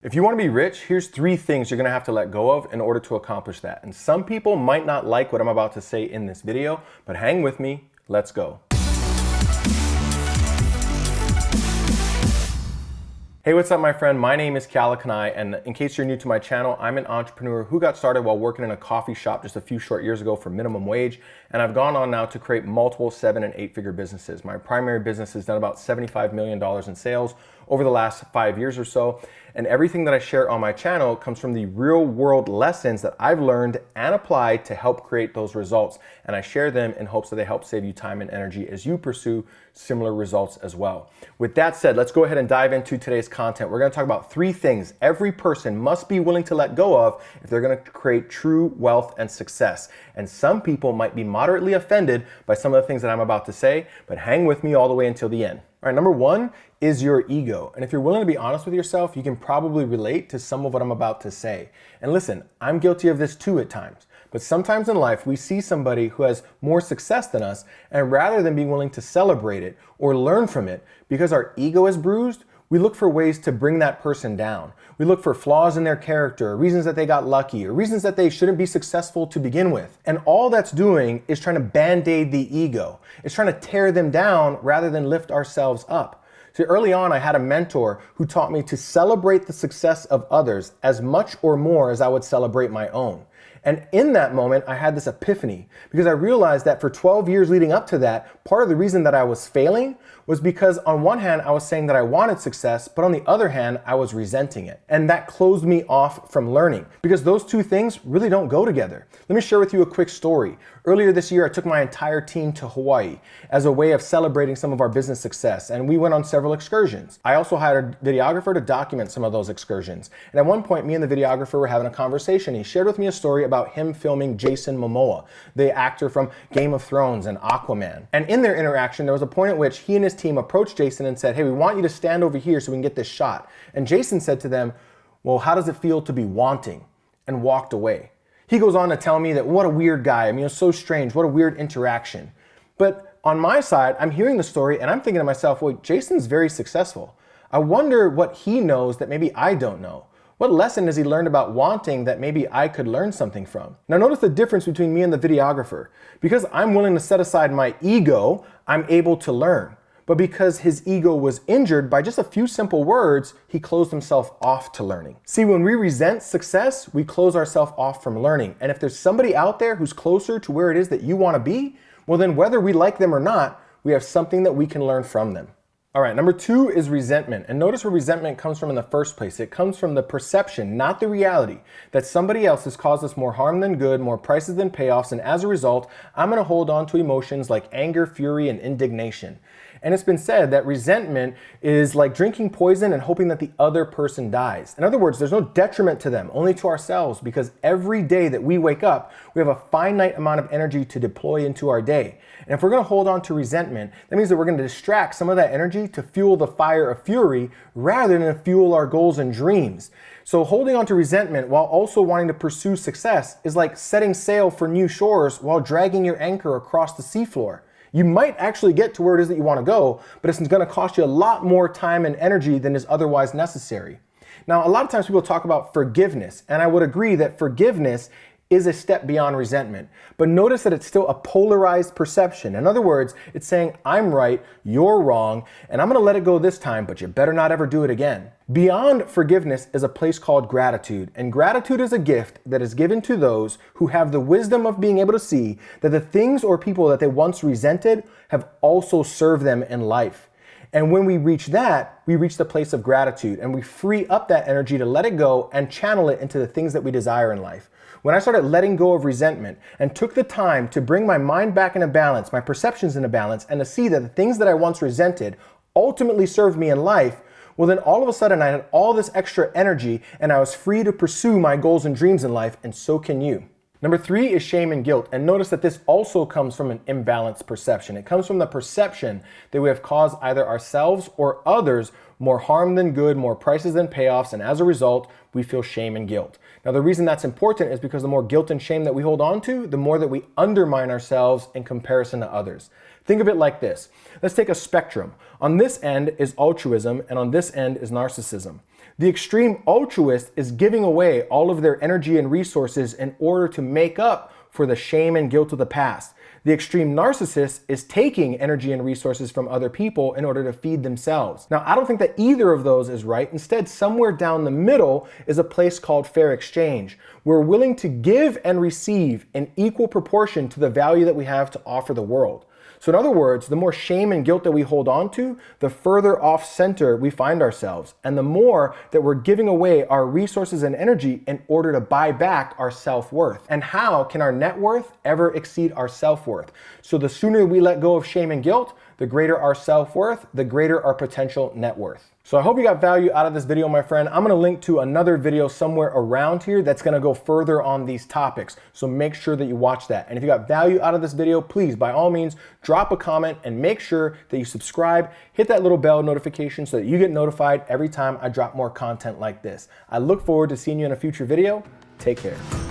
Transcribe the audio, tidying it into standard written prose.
If you want to be rich, here's 3 things you're going to have to let go of in order to accomplish that. And some people might not like what I'm about to say in this video, but hang with me, let's go. Hey, what's up my friend? My name is Kanae, and in case you're new to my channel, I'm an entrepreneur who got started while working in a coffee shop just a few short years ago for minimum wage, and I've gone on now to create multiple 7- and 8-figure businesses. My primary business has done about $75 million in sales over the last 5 years or so, and everything that I share on my channel comes from the real world lessons that I've learned and applied to help create those results, and I share them in hopes that they help save you time and energy as you pursue similar results as well. With that said, let's go ahead and dive into today's content. We're going to talk about 3 things every person must be willing to let go of if they're going to create true wealth and success. And some people might be moderately offended by some of the things that I'm about to say, but hang with me all the way until the end. All right, number 1 is your ego. And if you're willing to be honest with yourself, you can probably relate to some of what I'm about to say. And listen, I'm guilty of this too at times. But sometimes in life, we see somebody who has more success than us, and rather than being willing to celebrate it or learn from it, because our ego is bruised, we look for ways to bring that person down. We look for flaws in their character, reasons that they got lucky, or reasons that they shouldn't be successful to begin with. And all that's doing is trying to band-aid the ego. It's trying to tear them down rather than lift ourselves up. So early on, I had a mentor who taught me to celebrate the success of others as much or more as I would celebrate my own. And in that moment, I had this epiphany because I realized that for 12 years leading up to that, part of the reason that I was failing was because on one hand, I was saying that I wanted success, but on the other hand, I was resenting it. And that closed me off from learning because those 2 things really don't go together. Let me share with you a quick story. Earlier this year, I took my entire team to Hawaii as a way of celebrating some of our business success, and we went on several excursions. I also hired a videographer to document some of those excursions. And at one point, me and the videographer were having a conversation. He shared with me a story about him filming Jason Momoa, the actor from Game of Thrones and Aquaman. And in their interaction, there was a point at which he and his team approached Jason and said, "Hey, we want you to stand over here so we can get this shot." And Jason said to them, "Well, how does it feel to be wanting?" and walked away. He goes on to tell me that what a weird guy. I mean, it's so strange. What a weird interaction. But on my side, I'm hearing the story and I'm thinking to myself, well, Jason's very successful. I wonder what he knows that maybe I don't know. What lesson has he learned about wanting that maybe I could learn something from? Now notice the difference between me and the videographer. Because I'm willing to set aside my ego, I'm able to learn. But because his ego was injured by just a few simple words, he closed himself off to learning. See, when we resent success, we close ourselves off from learning. And if there's somebody out there who's closer to where it is that you want to be, well then whether we like them or not, we have something that we can learn from them. All right, number 2 is resentment. And notice where resentment comes from in the first place. It comes from the perception, not the reality, that somebody else has caused us more harm than good, more prices than payoffs, and as a result, I'm gonna hold on to emotions like anger, fury, and indignation. And it's been said that resentment is like drinking poison and hoping that the other person dies. In other words, there's no detriment to them, only to ourselves, because every day that we wake up, we have a finite amount of energy to deploy into our day. And if we're gonna hold on to resentment, that means that we're gonna distract some of that energy to fuel the fire of fury rather than to fuel our goals and dreams. So holding on to resentment while also wanting to pursue success is like setting sail for new shores while dragging your anchor across the seafloor. You might actually get to where it is that you want to go, but it's going to cost you a lot more time and energy than is otherwise necessary. Now, a lot of times people talk about forgiveness, and I would agree that forgiveness is a step beyond resentment. But notice that it's still a polarized perception. In other words, it's saying, I'm right, you're wrong, and I'm gonna let it go this time, but you better not ever do it again. Beyond forgiveness is a place called gratitude. And gratitude is a gift that is given to those who have the wisdom of being able to see that the things or people that they once resented have also served them in life. And when we reach that, we reach the place of gratitude and we free up that energy to let it go and channel it into the things that we desire in life. When I started letting go of resentment and took the time to bring my mind back into balance, my perceptions into balance, and to see that the things that I once resented ultimately served me in life, well then all of a sudden I had all this extra energy and I was free to pursue my goals and dreams in life, and so can you. Number 3 is shame and guilt. And notice that this also comes from an imbalanced perception. It comes from the perception that we have caused either ourselves or others more harm than good, more prices than payoffs, and as a result, we feel shame and guilt. Now, the reason that's important is because the more guilt and shame that we hold on to, the more that we undermine ourselves in comparison to others. Think of it like this. Let's take a spectrum. On this end is altruism, and on this end is narcissism. The extreme altruist is giving away all of their energy and resources in order to make up for the shame and guilt of the past. The extreme narcissist is taking energy and resources from other people in order to feed themselves. Now, I don't think that either of those is right. Instead, somewhere down the middle is a place called fair exchange. We're willing to give and receive in equal proportion to the value that we have to offer the world. So in other words, the more shame and guilt that we hold on to, the further off center we find ourselves, and the more that we're giving away our resources and energy in order to buy back our self-worth. And how can our net worth ever exceed our self-worth? So the sooner we let go of shame and guilt, the greater our self-worth, the greater our potential net worth. So I hope you got value out of this video, my friend. I'm gonna link to another video somewhere around here that's gonna go further on these topics. So make sure that you watch that. And if you got value out of this video, please, by all means, drop a comment and make sure that you subscribe, hit that little bell notification so that you get notified every time I drop more content like this. I look forward to seeing you in a future video. Take care.